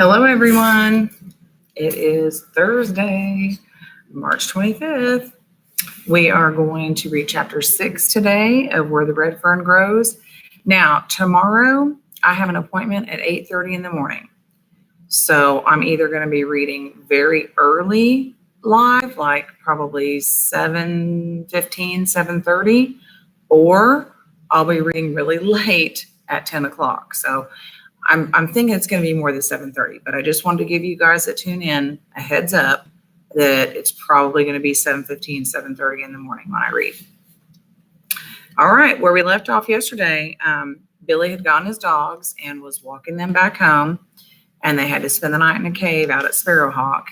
Hello, everyone. It is Thursday, March 25th. We are going to read chapter 6 today of Where the Red Fern Grows. Now, tomorrow, I have an appointment at 8:30 in the morning. So I'm either going to be reading very early live, like probably 7:15, 7:30, or I'll be reading really late at 10 o'clock. So I'm thinking it's going to be more than 7:30, but I just wanted to give you guys that tune in a heads up that it's probably going to be 7:15, 7:30 in the morning when I read. All right, where we left off yesterday, Billy had gotten his dogs and was walking them back home, and they had to spend the night in a cave out at Sparrowhawk,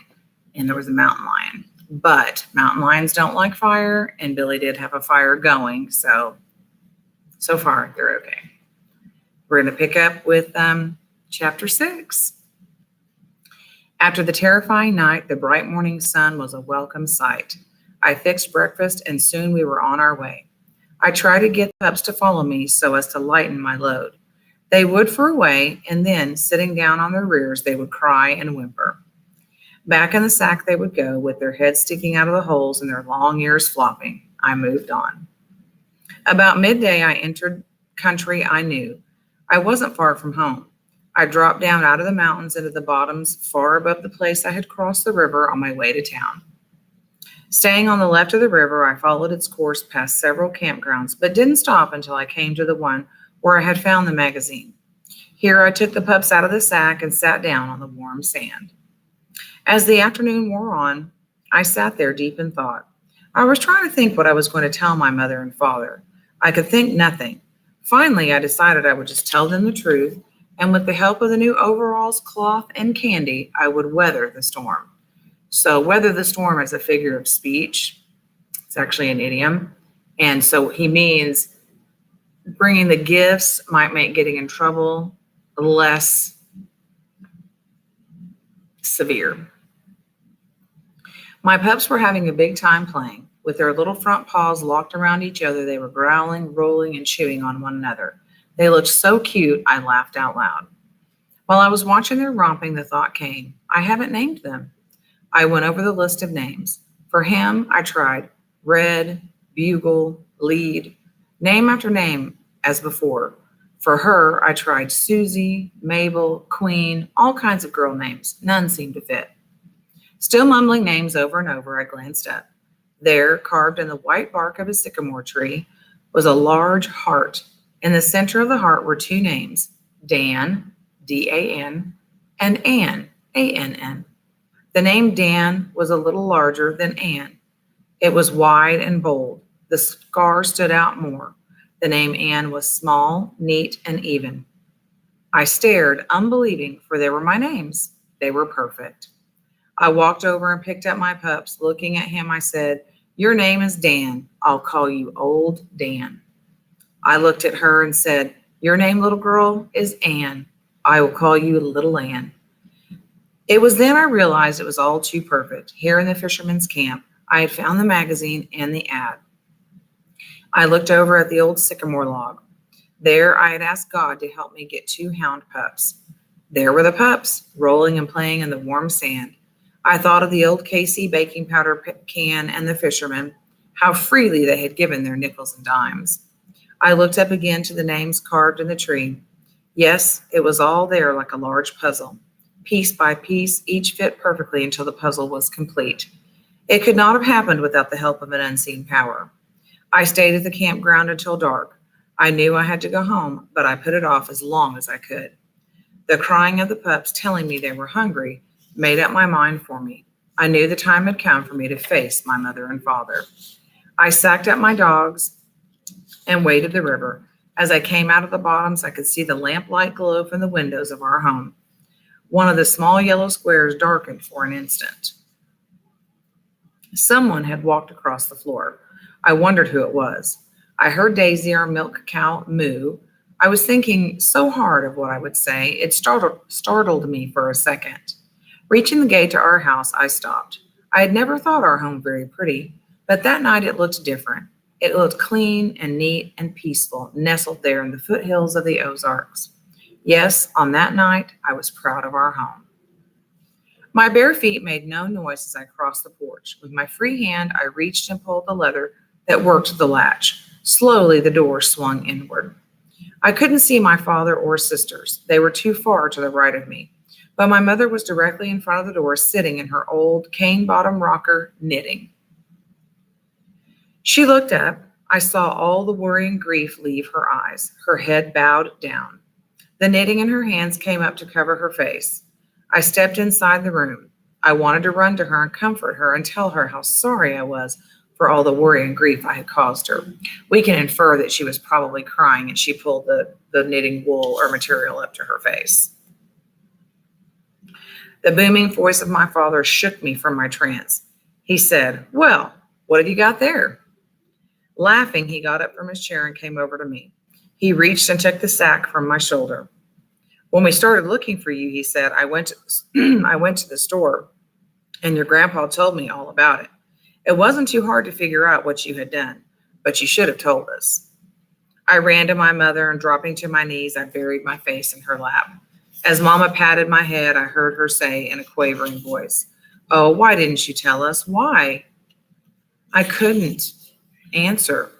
and there was a mountain lion. But mountain lions don't like fire, and Billy did have a fire going, so far they're okay. We're going to pick up with chapter 6. After the terrifying night, the bright morning sun was a welcome sight. I fixed breakfast, and soon we were on our way. I tried to get the pups to follow me so as to lighten my load. They would for a way, and then, sitting down on their rears, they would cry and whimper. Back in the sack they would go, with their heads sticking out of the holes and their long ears flopping. I moved on. About midday, I entered country I knew. I wasn't far from home. I dropped down out of the mountains into the bottoms far above the place I had crossed the river on my way to town. Staying on the left of the river, I followed its course past several campgrounds, but didn't stop until I came to the one where I had found the magazine. Here I took the pups out of the sack and sat down on the warm sand. As the afternoon wore on, I sat there deep in thought. I was trying to think what I was going to tell my mother and father. I could think nothing. Finally, I decided I would just tell them the truth, and with the help of the new overalls, cloth, and candy, I would weather the storm. So weather the storm is a figure of speech. It's actually an idiom. And so he means bringing the gifts might make getting in trouble less severe. My pups were having a big time playing. With their little front paws locked around each other, they were growling, rolling, and chewing on one another. They looked so cute, I laughed out loud. While I was watching their romping, the thought came, I haven't named them. I went over the list of names. For him, I tried Red, Bugle, Lead, name after name as before. For her, I tried Susie, Mabel, Queen, all kinds of girl names. None seemed to fit. Still mumbling names over and over, I glanced up. There, carved in the white bark of a sycamore tree, was a large heart. In the center of the heart were two names, Dan, D-A-N, and Ann, A-N-N. The name Dan was a little larger than Ann. It was wide and bold. The scar stood out more. The name Ann was small, neat, and even. I stared, unbelieving, for they were my names. They were perfect. I walked over and picked up my pups. Looking at him, I said, your name is Dan. I'll call you Old Dan. I looked at her and said, your name, little girl, is Ann. I will call you Little Ann. It was then I realized it was all too perfect. Here in the fisherman's camp, I had found the magazine and the ad. I looked over at the old sycamore log. There I had asked God to help me get 2 hound pups. There were the pups, rolling and playing in the warm sand. I thought of the old KC baking powder can and the fishermen, how freely they had given their nickels and dimes. I looked up again to the names carved in the tree. Yes, it was all there like a large puzzle. Piece by piece, each fit perfectly until the puzzle was complete. It could not have happened without the help of an unseen power. I stayed at the campground until dark. I knew I had to go home, but I put it off as long as I could. The crying of the pups telling me they were hungry made up my mind for me. I knew the time had come for me to face my mother and father. I sacked up my dogs and waded the river. As I came out of the bottoms, I could see the lamplight glow from the windows of our home. One of the small yellow squares darkened for an instant. Someone had walked across the floor. I wondered who it was. I heard Daisy, our milk cow, moo. I was thinking so hard of what I would say, it startled me for a second. Reaching the gate to our house, I stopped. I had never thought our home very pretty, but that night it looked different. It looked clean and neat and peaceful, nestled there in the foothills of the Ozarks. Yes, on that night, I was proud of our home. My bare feet made no noise as I crossed the porch. With my free hand, I reached and pulled the lever that worked the latch. Slowly, the door swung inward. I couldn't see my father or sisters. They were too far to the right of me. But my mother was directly in front of the door, sitting in her old cane bottom rocker, knitting. She looked up. I saw all the worry and grief leave her eyes. Her head bowed down. The knitting in her hands came up to cover her face. I stepped inside the room. I wanted to run to her and comfort her and tell her how sorry I was for all the worry and grief I had caused her. We can infer that she was probably crying and she pulled the knitting wool or material up to her face. The booming voice of my father shook me from my trance. He said, "Well, what have you got there?" Laughing, he got up from his chair and came over to me. He reached and took the sack from my shoulder. "When we started looking for you," he said, I went to the store, and your grandpa told me all about it. It wasn't too hard to figure out what you had done, but you should have told us." I ran to my mother, and dropping to my knees, I buried my face in her lap. As Mama patted my head, I heard her say in a quavering voice, "Oh, why didn't you tell us? Why?" I couldn't answer.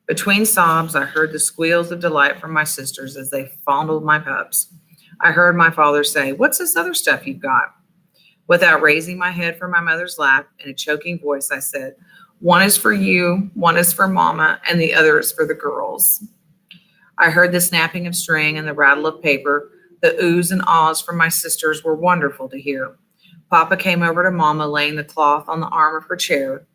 Between sobs, I heard the squeals of delight from my sisters as they fondled my pups. I heard my father say, "What's this other stuff you've got?" Without raising my head from my mother's lap, in a choking voice, I said, "One is for you, one is for Mama, and the other is for the girls." I heard the snapping of string and the rattle of paper. The oohs and ahs from my sisters were wonderful to hear. Papa came over to Mama, laying the cloth on the arm of her chair.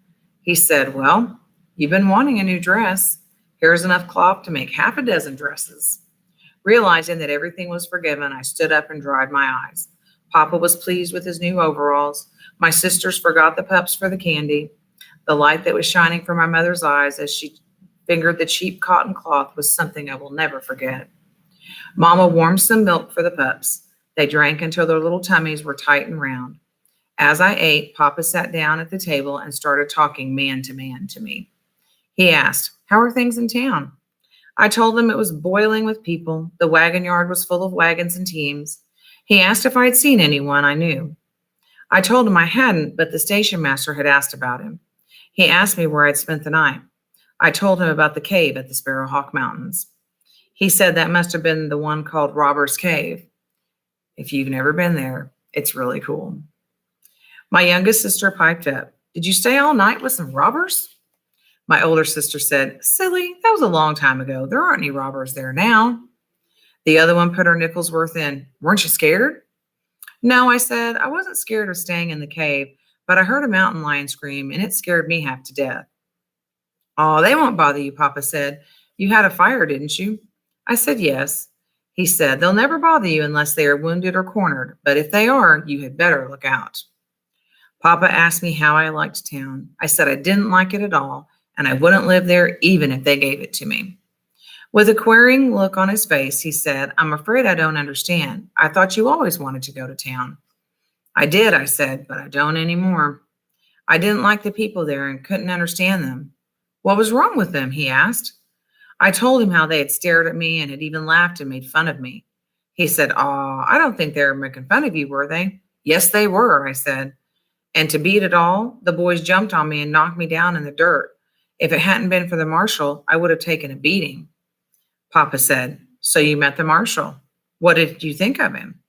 He said, "Well, you've been wanting a new dress. Here's enough cloth to make half a dozen dresses." Realizing that everything was forgiven, I stood up and dried my eyes. Papa was pleased with his new overalls. My sisters forgot the pups for the candy. The light that was shining from my mother's eyes as she fingered the cheap cotton cloth was something I will never forget. Mama warmed some milk for the pups. They drank until their little tummies were tight and round. As I ate, Papa sat down at the table and started talking man to me. He asked, "How are things in town?" I told him it was boiling with people. The wagon yard was full of wagons and teams. He asked if I had seen anyone I knew. I told him I hadn't, but the station master had asked about him. He asked me where I'd spent the night. I told him about the cave at the Sparrowhawk Mountains. He said that must have been the one called Robber's Cave. If you've never been there, it's really cool. My youngest sister piped up, "Did you stay all night with some robbers?" My older sister said, "Silly, that was a long time ago. There aren't any robbers there now." The other one put her nickels worth in. "Weren't you scared?" "No," I said. "I wasn't scared of staying in the cave, but I heard a mountain lion scream, and it scared me half to death." "Oh, they won't bother you," Papa said. "You had a fire, didn't you?" I said, "Yes." He said, "They'll never bother you unless they are wounded or cornered, but if they are, you had better look out." Papa asked me how I liked town. I said I didn't like it at all, and I wouldn't live there even if they gave it to me. With a querying look on his face, he said, "I'm afraid I don't understand. I thought you always wanted to go to town." "I did," I said, "but I don't anymore. I didn't like the people there and couldn't understand them." "What was wrong with them?" he asked. I told him how they had stared at me and had even laughed and made fun of me. He said, "Aw, I don't think they were making fun of you, were they?" "Yes, they were," I said. And to beat it all, the boys jumped on me and knocked me down in the dirt. If it hadn't been for the marshal, I would have taken a beating. Papa said, "So you met the marshal. What did you think of him?"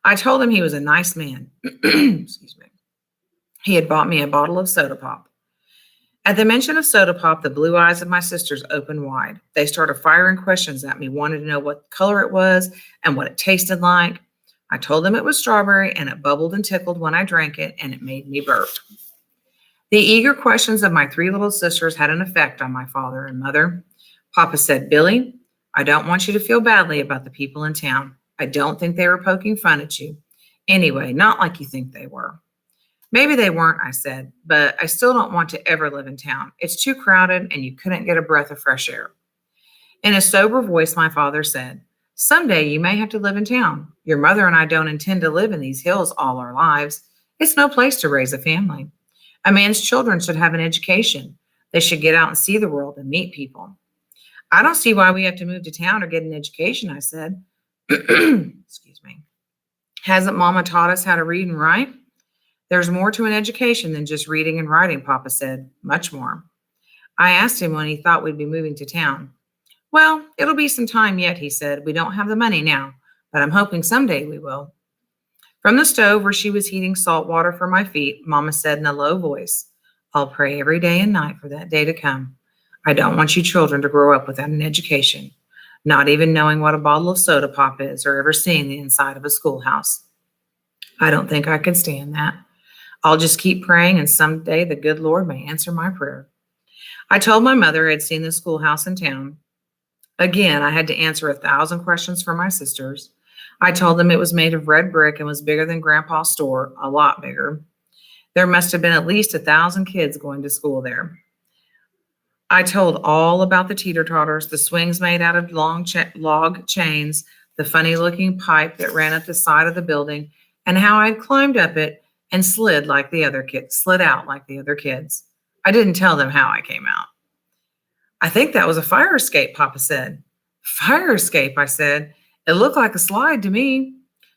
I told him he was a nice man. Excuse me. He had bought me a bottle of soda pop. At the mention of soda pop, the blue eyes of my sisters opened wide. They started firing questions at me, wanting to know what color it was and what it tasted like. I told them it was strawberry, and it bubbled and tickled when I drank it, and it made me burp. The eager questions of my three little sisters had an effect on my father and mother. Papa said, "Billy, I don't want you to feel badly about the people in town. I don't think they were poking fun at you. Anyway, not like you think they were." "Maybe they weren't," I said, "but I still don't want to ever live in town. It's too crowded, and you couldn't get a breath of fresh air." In a sober voice, my father said, "Someday you may have to live in town. Your mother and I don't intend to live in these hills all our lives. It's no place to raise a family. A man's children should have an education. They should get out and see the world and meet people." "I don't see why we have to move to town or get an education," I said. Excuse me. Hasn't Mama taught us how to read and write? There's more to an education than just reading and writing, Papa said. Much more. I asked him when he thought we'd be moving to town. Well, it'll be some time yet, he said. We don't have the money now, but I'm hoping someday we will. From the stove where she was heating salt water for my feet, Mama said in a low voice, I'll pray every day and night for that day to come. I don't want you children to grow up without an education, not even knowing what a bottle of soda pop is or ever seeing the inside of a schoolhouse. I don't think I could stand that. I'll just keep praying and someday the good Lord may answer my prayer. I told my mother I had seen the schoolhouse in town. Again, I had to answer 1,000 questions for my sisters. I told them it was made of red brick and was bigger than Grandpa's store, a lot bigger. There must have been at least 1,000 kids going to school there. I told all about the teeter-totters, the swings made out of long log chains, the funny-looking pipe that ran up the side of the building, and how I'd climbed up it and slid out like the other kids. I didn't tell them how I came out. I think that was a fire escape, Papa said. Fire escape, I said. It looked like a slide to me.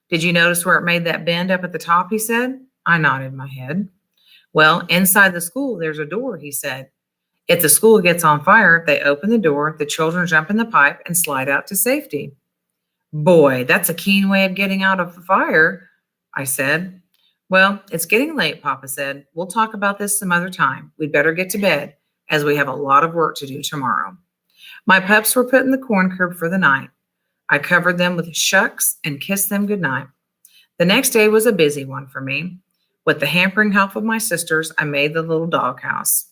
Did you notice where it made that bend up at the top, he said. I nodded my head. Well, inside the school, there's a door, he said. If the school gets on fire, they open the door, the children jump in the pipe and slide out to safety. Boy, that's a keen way of getting out of the fire, I said. Well, it's getting late, Papa said. We'll talk about this some other time. We'd better get to bed, as we have a lot of work to do tomorrow. My pups were put in the corn crib for the night. I covered them with shucks and kissed them goodnight. The next day was a busy one for me. With the hampering help of my sisters, I made the little doghouse.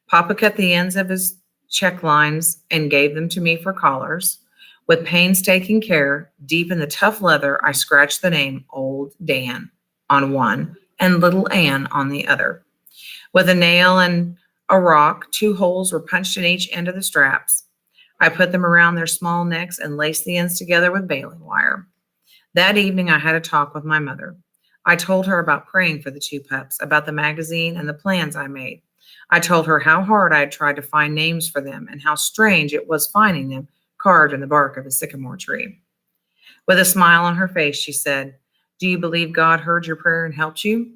Papa cut the ends of his check lines and gave them to me for collars. With painstaking care, deep in the tough leather, I scratched the name Old Dan on one and Little Ann on the other. With a nail and a rock, 2 holes were punched in each end of the straps. I put them around their small necks and laced the ends together with baling wire. That evening, I had a talk with my mother. I told her about praying for the 2 pups, about the magazine and the plans I made. I told her how hard I had tried to find names for them and how strange it was finding them carved in the bark of a sycamore tree. With a smile on her face, she said, Do you believe God heard your prayer and helped you?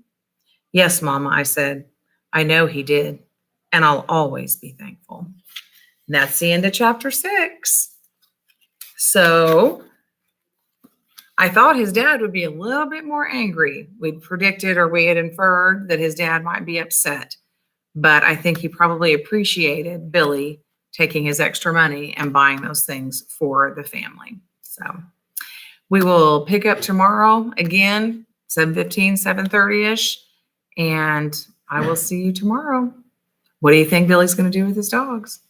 Yes, Mama, I said. I know he did, and I'll always be thankful. And that's the end of chapter 6. So I thought his dad would be a little bit more angry. We'd predicted or we had inferred that his dad might be upset. But I think he probably appreciated Billy taking his extra money and buying those things for the family. So we will pick up tomorrow again, 7:15, 7:30-ish. And I will see you tomorrow. What do you think Billy's going to do with his dogs?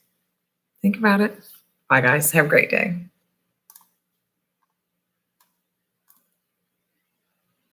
Think about it. Bye, guys. Have a great day.